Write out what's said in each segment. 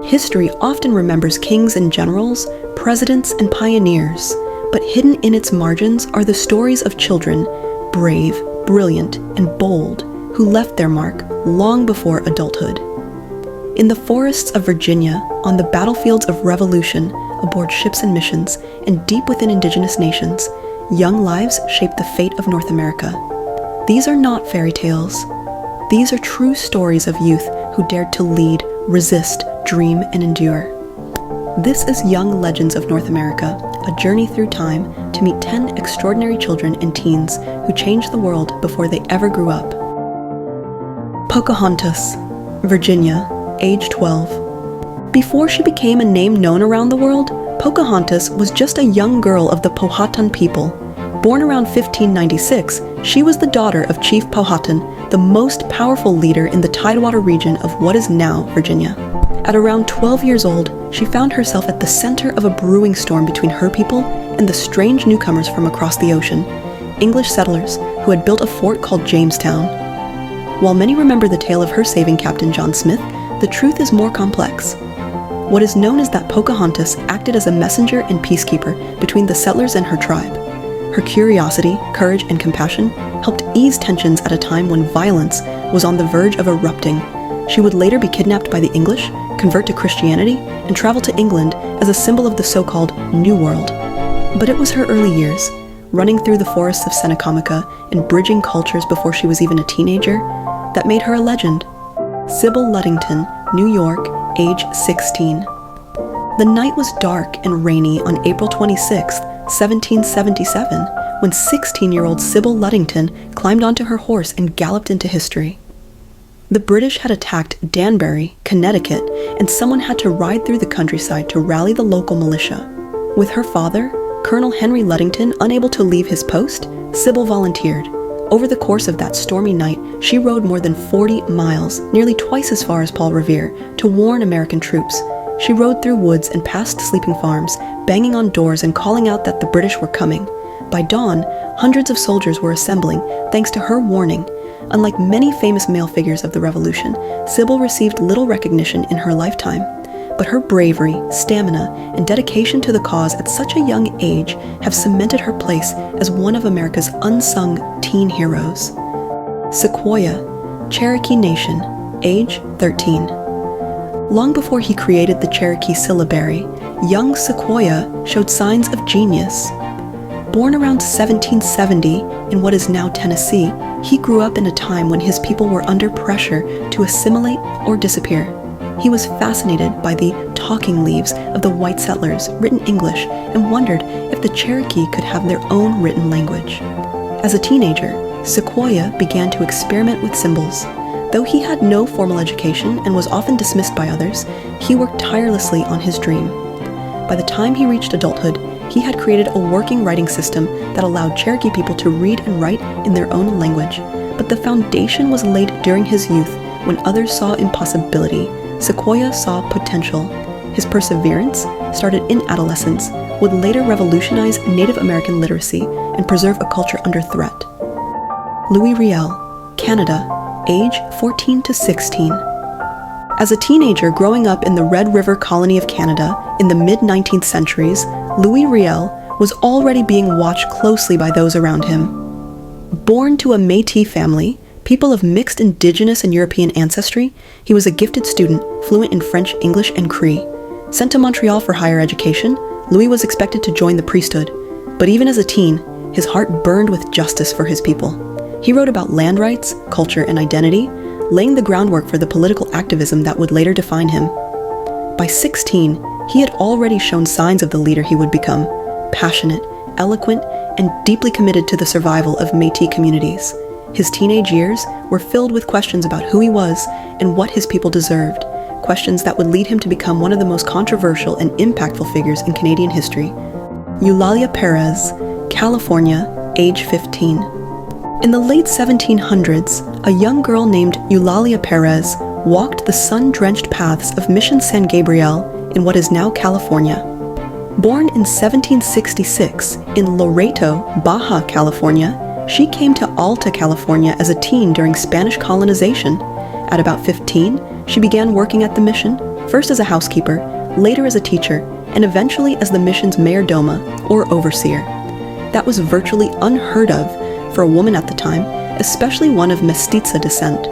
History often remembers kings and generals, presidents and pioneers, but hidden in its margins are the stories of children, brave, brilliant, and bold, who left their mark long before adulthood. In the forests of Virginia, on the battlefields of revolution, aboard ships and missions, and deep within indigenous nations, young lives shape the fate of North America. These are not fairy tales. These are true stories of youth who dared to lead, resist, dream, and endure. This is Young Legends of North America, a journey through time to meet 10 extraordinary children and teens who changed the world before they ever grew up. Pocahontas, Virginia, age 12. Before she became a name known around the world, Pocahontas was just a young girl of the Powhatan people. Born around 1596, she was the daughter of Chief Powhatan, the most powerful leader in the Tidewater region of what is now Virginia. At around 12 years old, she found herself at the center of a brewing storm between her people and the strange newcomers from across the ocean, English settlers who had built a fort called Jamestown. While many remember the tale of her saving Captain John Smith, the truth is more complex. What is known is that Pocahontas acted as a messenger and peacekeeper between the settlers and her tribe. Her curiosity, courage, and compassion helped ease tensions at a time when violence was on the verge of erupting. She would later be kidnapped by the English, convert to Christianity, and travel to England as a symbol of the so-called New World. But it was her early years, running through the forests of Senecamoca and bridging cultures before she was even a teenager, that made her a legend. Sybil Ludington, New York, age 16. The night was dark and rainy on April 26, 1777, when 16-year-old Sybil Ludington climbed onto her horse and galloped into history. The British had attacked Danbury, Connecticut, and someone had to ride through the countryside to rally the local militia. With her father, Colonel Henry Ludington, unable to leave his post, Sybil volunteered. Over the course of that stormy night, she rode more than 40 miles, nearly twice as far as Paul Revere, to warn American troops. She rode through woods and past sleeping farms, banging on doors and calling out that the British were coming. By dawn, hundreds of soldiers were assembling, thanks to her warning. Unlike many famous male figures of the Revolution, Sybil received little recognition in her lifetime. But her bravery, stamina, and dedication to the cause at such a young age have cemented her place as one of America's unsung teen heroes. Sequoyah, Cherokee Nation, age 13. Long before he created the Cherokee syllabary, young Sequoyah showed signs of genius. Born around 1770 in what is now Tennessee, he grew up in a time when his people were under pressure to assimilate or disappear. He was fascinated by the talking leaves of the white settlers, written English, and wondered if the Cherokee could have their own written language. As a teenager, Sequoyah began to experiment with symbols. Though he had no formal education and was often dismissed by others, he worked tirelessly on his dream. By the time he reached adulthood, he had created a working writing system that allowed Cherokee people to read and write in their own language. But the foundation was laid during his youth, when others saw impossibility. Sequoyah saw potential. His perseverance, started in adolescence, would later revolutionize Native American literacy and preserve a culture under threat. Riel, Canada, age 14 to 16. As a teenager growing up in the Red River colony of Canada in the mid-19th centuries, Riel was already being watched closely by those around him. Born to a Métis family, people of mixed Indigenous and European ancestry, he was a gifted student, fluent in French, English, and Cree. Sent to Montreal for higher education, Louis was expected to join the priesthood. But even as a teen, his heart burned with justice for his people. He wrote about land rights, culture, and identity, laying the groundwork for the political activism that would later define him. By 16, he had already shown signs of the leader he would become, passionate, eloquent, and deeply committed to the survival of Métis communities. His teenage years were filled with questions about who he was and what his people deserved, questions that would lead him to become one of the most controversial and impactful figures in Canadian history. Eulalia Pérez, California, age 15. In the late 1700s, a young girl named Eulalia Pérez walked the sun-drenched paths of Mission San Gabriel in what is now California. Born in 1766 in Loreto, Baja California, she came to Alta California as a teen during Spanish colonization. At about 15, she began working at the mission, first as a housekeeper, later as a teacher, and eventually as the mission's mayor doma, or overseer. That was virtually unheard of for a woman at the time, especially one of mestiza descent.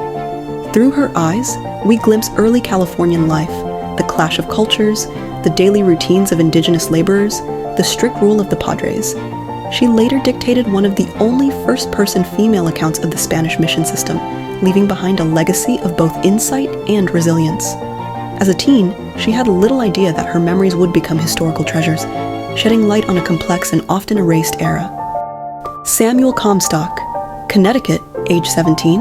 Through her eyes, we glimpse early Californian life, the clash of cultures, the daily routines of indigenous laborers, the strict rule of the padres. She later dictated one of the only first-person female accounts of the Spanish mission system, leaving behind a legacy of both insight and resilience. As a teen, she had little idea that her memories would become historical treasures, shedding light on a complex and often erased era. Samuel Comstock, Connecticut, age 17.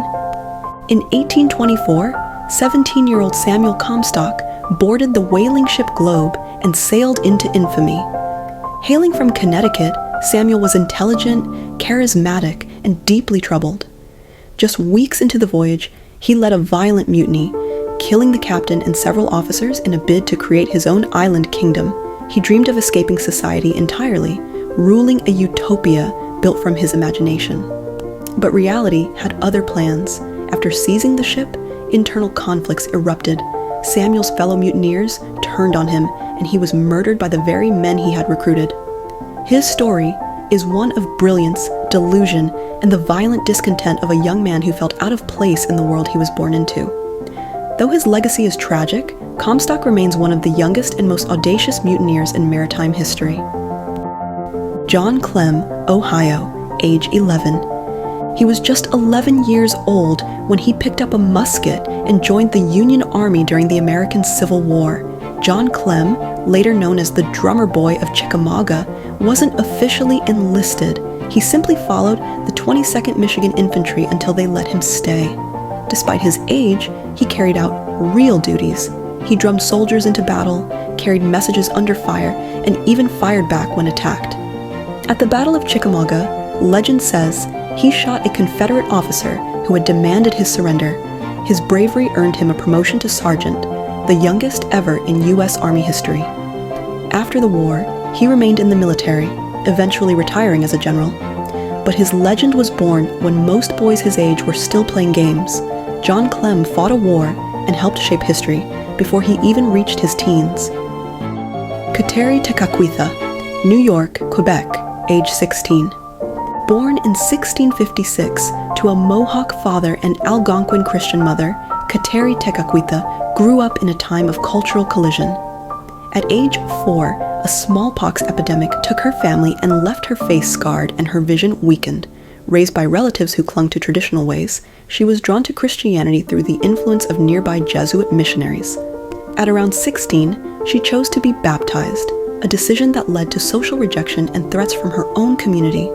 In 1824, 17-year-old Samuel Comstock boarded the whaling ship Globe and sailed into infamy. Hailing from Connecticut, Samuel was intelligent, charismatic, and deeply troubled. Just weeks into the voyage, he led a violent mutiny, killing the captain and several officers in a bid to create his own island kingdom. He dreamed of escaping society entirely, ruling a utopia built from his imagination. But reality had other plans. After seizing the ship, internal conflicts erupted. Samuel's fellow mutineers turned on him, and he was murdered by the very men he had recruited. His story is one of brilliance, delusion, and the violent discontent of a young man who felt out of place in the world he was born into. Though his legacy is tragic, Comstock remains one of the youngest and most audacious mutineers in maritime history. John Clem, Ohio, age 11. He was just 11 years old when he picked up a musket and joined the Union Army during the American Civil War. John Clem, later known as the drummer boy of Chickamauga, wasn't officially enlisted. He simply followed the 22nd Michigan Infantry until they let him stay. Despite his age, he carried out real duties. He drummed soldiers into battle, carried messages under fire, and even fired back when attacked. At the Battle of Chickamauga, legend says he shot a Confederate officer who had demanded his surrender. His bravery earned him a promotion to sergeant, the youngest ever in U.S. Army history. After the war, he remained in the military, eventually retiring as a general. But his legend was born when most boys his age were still playing games. John Clem fought a war and helped shape history before he even reached his teens. Kateri Tekakwitha, New York, Quebec, age 16. Born in 1656 to a Mohawk father and Algonquin Christian mother, Kateri Tekakwitha grew up in a time of cultural collision. At age 4, a smallpox epidemic took her family and left her face scarred and her vision weakened. Raised by relatives who clung to traditional ways, she was drawn to Christianity through the influence of nearby Jesuit missionaries. At around 16, she chose to be baptized, a decision that led to social rejection and threats from her own community.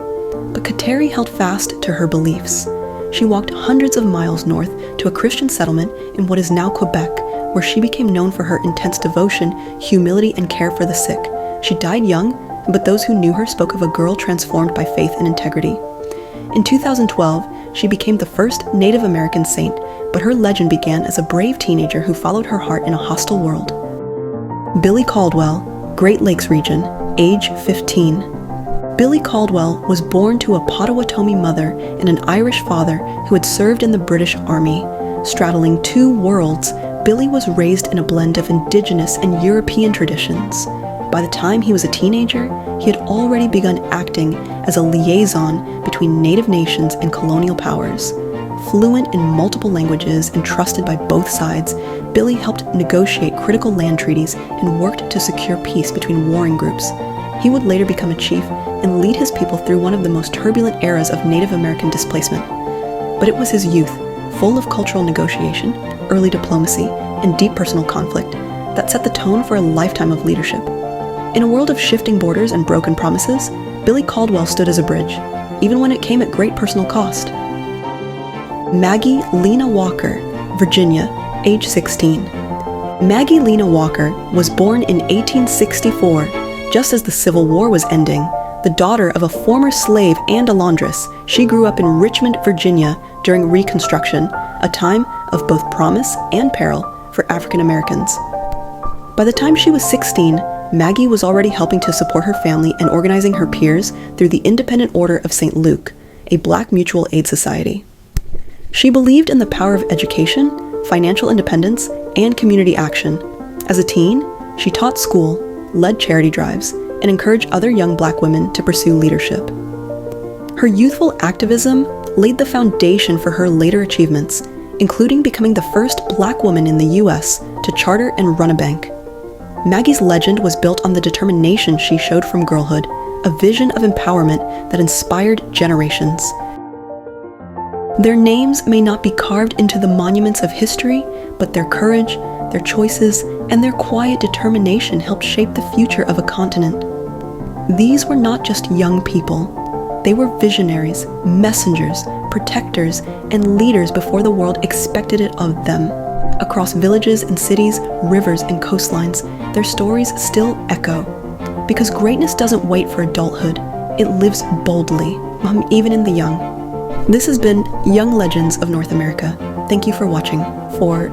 But Kateri held fast to her beliefs. She walked hundreds of miles north to a Christian settlement in what is now Quebec, where she became known for her intense devotion, humility, and care for the sick. She died young, but those who knew her spoke of a girl transformed by faith and integrity. In 2012, she became the first Native American saint, but her legend began as a brave teenager who followed her heart in a hostile world. Billy Caldwell, Great Lakes region, age 15. Billy Caldwell was born to a Potawatomi mother and an Irish father who had served in the British Army. Straddling two worlds, Billy was raised in a blend of indigenous and European traditions. By the time he was a teenager, he had already begun acting as a liaison between native nations and colonial powers. Fluent in multiple languages and trusted by both sides, Billy helped negotiate critical land treaties and worked to secure peace between warring groups. He would later become a chief and lead his people through one of the most turbulent eras of Native American displacement. But it was his youth, full of cultural negotiation, early diplomacy, and deep personal conflict, that set the tone for a lifetime of leadership. In a world of shifting borders and broken promises, Billy Caldwell stood as a bridge, even when it came at great personal cost. Maggie Lena Walker, Virginia, age 16. Maggie Lena Walker was born in 1864, just as the Civil War was ending. The daughter of a former slave and a laundress, she grew up in Richmond, Virginia during Reconstruction, a time of both promise and peril for African Americans. By the time she was 16, Maggie was already helping to support her family and organizing her peers through the Independent Order of St. Luke, a Black mutual aid society. She believed in the power of education, financial independence, and community action. As a teen, she taught school, led charity drives, and encouraged other young Black women to pursue leadership. Her youthful activism laid the foundation for her later achievements, including becoming the first Black woman in the U.S. to charter and run a bank. Maggie's legend was built on the determination she showed from girlhood, a vision of empowerment that inspired generations. Their names may not be carved into the monuments of history, but their courage, their choices, and their quiet determination helped shape the future of a continent. These were not just young people. They were visionaries, messengers, protectors, and leaders before the world expected it of them. Across villages and cities, rivers and coastlines, their stories still echo. Because greatness doesn't wait for adulthood, it lives boldly, even in the young. This has been Young Legends of North America. Thank you for watching. For